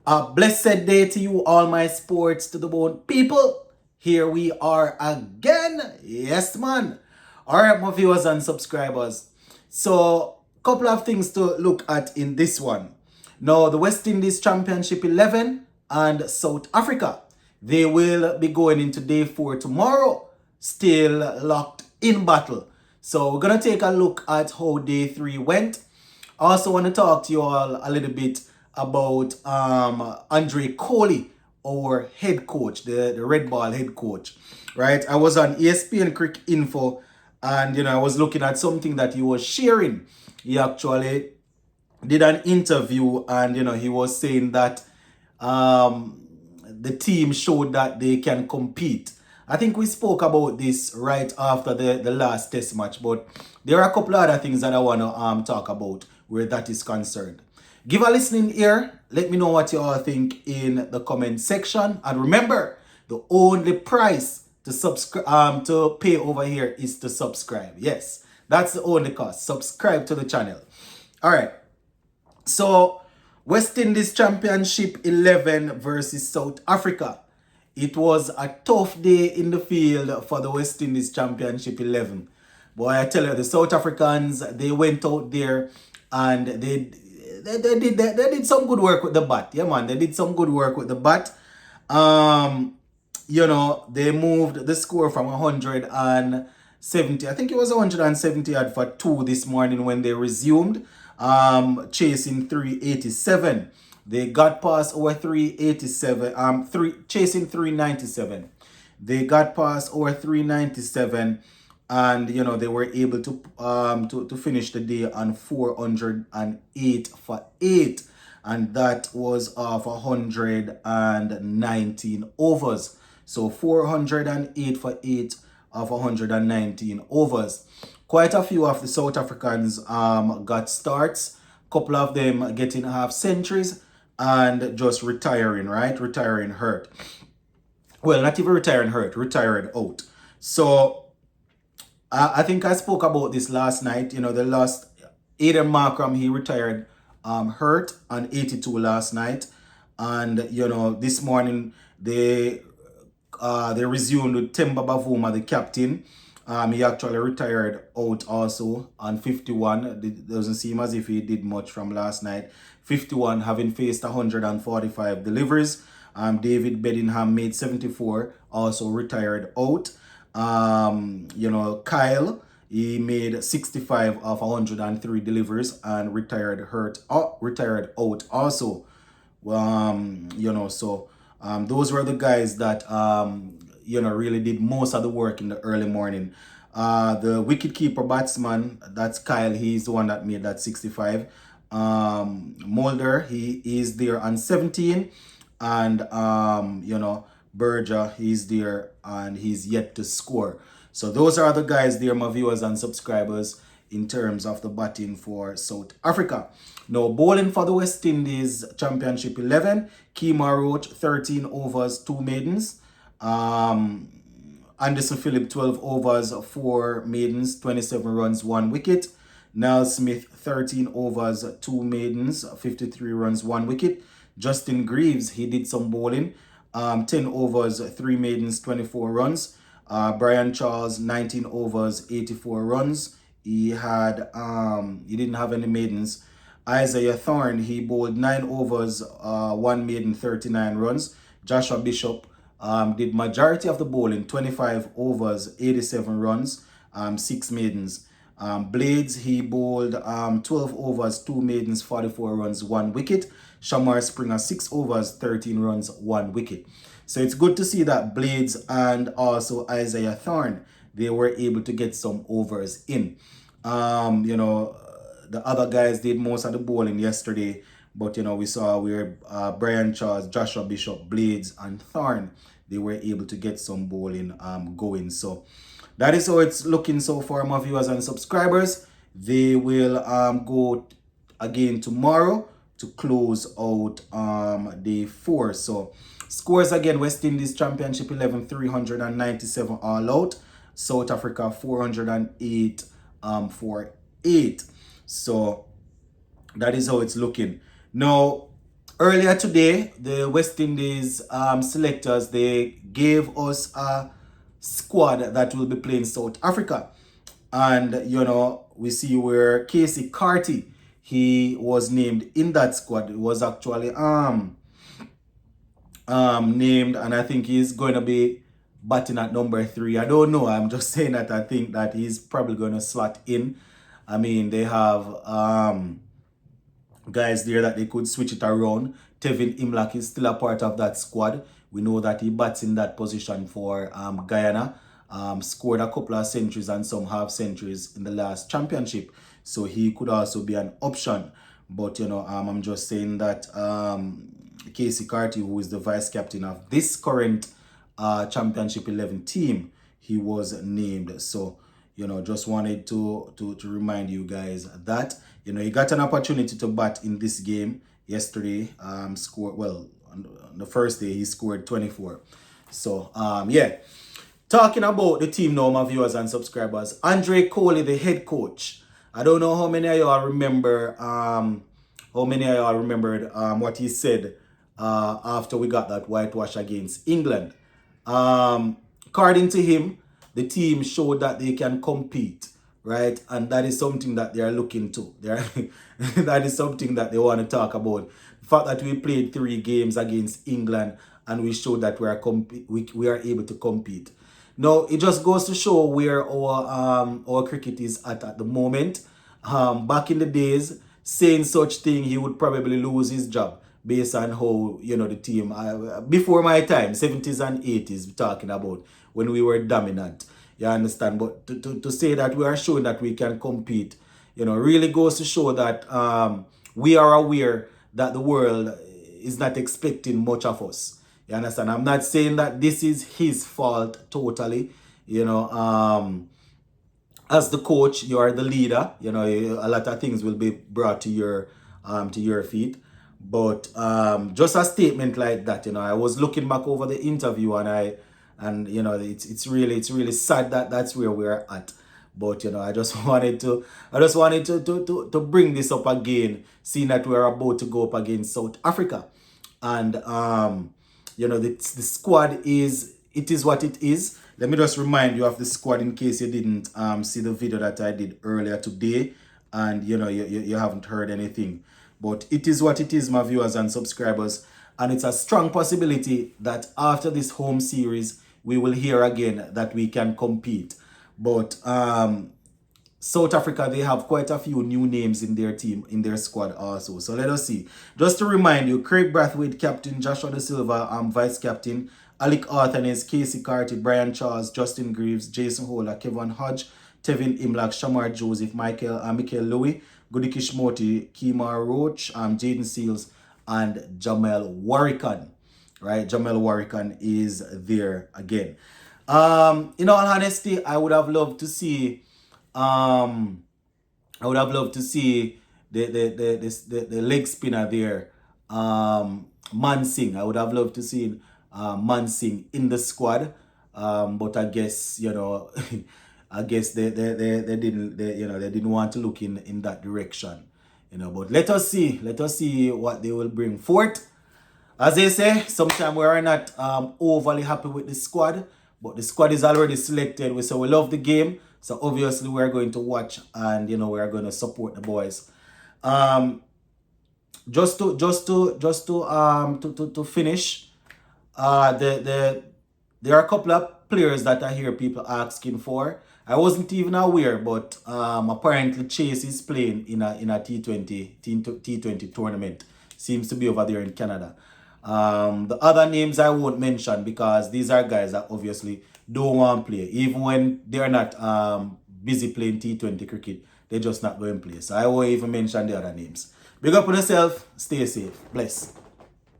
A blessed day to you, all my sports to the bone people. Here we are again. Yes, man. All right, my viewers and subscribers. So, couple of things to look at in this one. Now, the West Indies Championship 11 and South Africa. They will be going into day 4 tomorrow, still locked in battle. So, we're going to take a look at how day 3 went. I also want to talk to you all a little bit about Andre Coley, our head coach, the Red Ball head coach. Right? I was on ESPN Crick Info, and I was looking at something that he was sharing. He actually did an interview, and he was saying that the team showed that they can compete. I think we spoke about this right after the last test match, but there are a couple other things that I want to talk about where that is concerned. Give a listening ear. Let me know what you all think in the comment section. And remember, the only price to subscribe to pay over here is to subscribe. Yes, that's the only cost. Subscribe to the channel. All right. So, West Indies Championship 11 versus South Africa. It was a tough day in the field for the West Indies Championship 11. Boy, I tell you, the South Africans, they went out there and they did some good work with the bat. Yeah, man, they did some good work with the bat. They moved the score from 170. I think it was 170 for 2 this morning when they resumed. Chasing 387. They got past over 387. Chasing 397. They got past over 397, and they were able to finish the day on 408 for 8, and that was off 119 overs. So 408 for 8 of 119 overs. Quite a few of the South Africans got starts. Couple of them getting half centuries and just retiring, right? Retiring hurt. Well, not even retiring hurt, retired out. So I think I spoke about this last night. The last Aiden Markram, he retired hurt on 82 last night. And this morning they resumed with Temba Bavuma, the captain. He actually retired out also on 51. It doesn't seem as if he did much from last night. 51, having faced 145 deliveries. David Bedingham made 74, also retired out. Kyle, he made 65 of 103 deliveries and retired out also. Those were the guys that really did most of the work in the early morning. The wicketkeeper batsman, that's Kyle, he's the one that made that 65. Mulder, he is there on 17. And, Berger, he's there and he's yet to score. So those are the guys there, my viewers and subscribers, in terms of the batting for South Africa. Now, bowling for the West Indies Championship 11, Kemar Roach, 13 overs, 2 maidens. Anderson Phillip, 12 overs, 4 maidens, 27 runs, 1 wicket. Niall Smith, 13 overs, 2 maidens, 53 runs, 1 wicket. Justin Greaves, he did some bowling. 10 overs, 3 maidens, 24 runs. Brian Charles, 19 overs, 84 runs. He didn't have any maidens. Isaiah Thorne, he bowled 9 overs, 1 maiden, 39 runs. Joshua Bishop did majority of the bowling, 25 overs, 87 runs, 6 maidens. Blades, he bowled 12 overs, 2 maidens, 44 runs, 1 wicket. Shamar Springer, 6 overs, 13 runs, 1 wicket. So it's good to see that Blades and also Isaiah Thorne, they were able to get some overs in. The other guys did most of the bowling yesterday, but we saw where Brian Charles, Joshua Bishop, Blades, and Thorne, they were able to get some bowling going. So that is how it's looking so far, my viewers and subscribers. They will go again tomorrow to close out day 4. So scores again: West Indies Championship 11, 397 all out. South Africa 408 for 8. So that is how it's looking. Now, Earlier today, the West Indies selectors, they gave us a squad that will be playing South Africa. And, we see where Casey Carty, he was named in that squad. It was actually named, and I think he's going to be batting at number 3. I don't know. I'm just saying that I think that he's probably going to slot in. I mean, they have guys there that they could switch it around. Tevin Imlach is still a part of that squad. We know that he bats in that position for Guyana. Scored a couple of centuries and some half centuries in the last championship. So he could also be an option. But, I'm just saying that Casey Carty, who is the vice captain of this current championship 11 team, he was named. So, just wanted to remind you guys that, he got an opportunity to bat in this game yesterday. Scored, well, on the first day, he scored 24. So, yeah. Talking about the team now, my viewers and subscribers, Andre Coley, the head coach. I don't know how many of y'all remember, what he said after we got that whitewash against England. According to him, the team showed that they can compete, right? And that is something that they are looking to. That is something that they want to talk about. The fact that we played 3 games against England and we showed that we are able to compete. Now, it just goes to show where our cricket is at the moment. Back in the days, saying such thing, he would probably lose his job based on how, the team, before my time, 70s and 80s, we're talking about when we were dominant. You understand? But to say that we are showing that we can compete, really goes to show that we are aware that the world is not expecting much of us. You understand? I'm not saying that this is his fault totally. As the coach, you are the leader. A lot of things will be brought to your feet. But just a statement like that, I was looking back over the interview and it's really sad that that's where we're at. But I just wanted to bring this up again, seeing that we're about to go up against South Africa. And the squad is what it is. Let me just remind you of the squad in case you didn't see the video that I did earlier today and you haven't heard anything. But it is what it is, my viewers and subscribers. And it's a strong possibility that after this home series, we will hear again that we can compete. But South Africa, they have quite a few new names in their team, in their squad also. So let us see. Just to remind you, Craig Brathwaite, captain, Joshua Da Silva, vice captain, Alec Arthanes, Casey Carty, Brian Charles, Justin Greaves, Jason Holder, Kevin Hodge, Tevin Imlach, Shamar Joseph, Michael Louis, Goody Kishmoti, Kemar Roach, Jaden Seals, and Jamel Warrican. Right? Jamel Warrican is there again. In all honesty, I would have loved to see the leg spinner there, Mansingh. I would have loved to see Mansingh in the squad, but I guess I guess they didn't want to look in that direction, But let us see what they will bring forth. As they say, sometimes we are not overly happy with the squad, but the squad is already selected. We say we love the game, so obviously we are going to watch and we are going to support the boys. Just to finish, there are a couple of players that I hear people asking for. I wasn't even aware, but apparently Chase is playing in a T20 tournament. Seems to be over there in Canada. The other names I won't mention because these are guys that obviously don't want to play. Even when they're not busy playing T20 cricket, they're just not going to play. So I won't even mention the other names. Big up on yourself. Stay safe. Bless.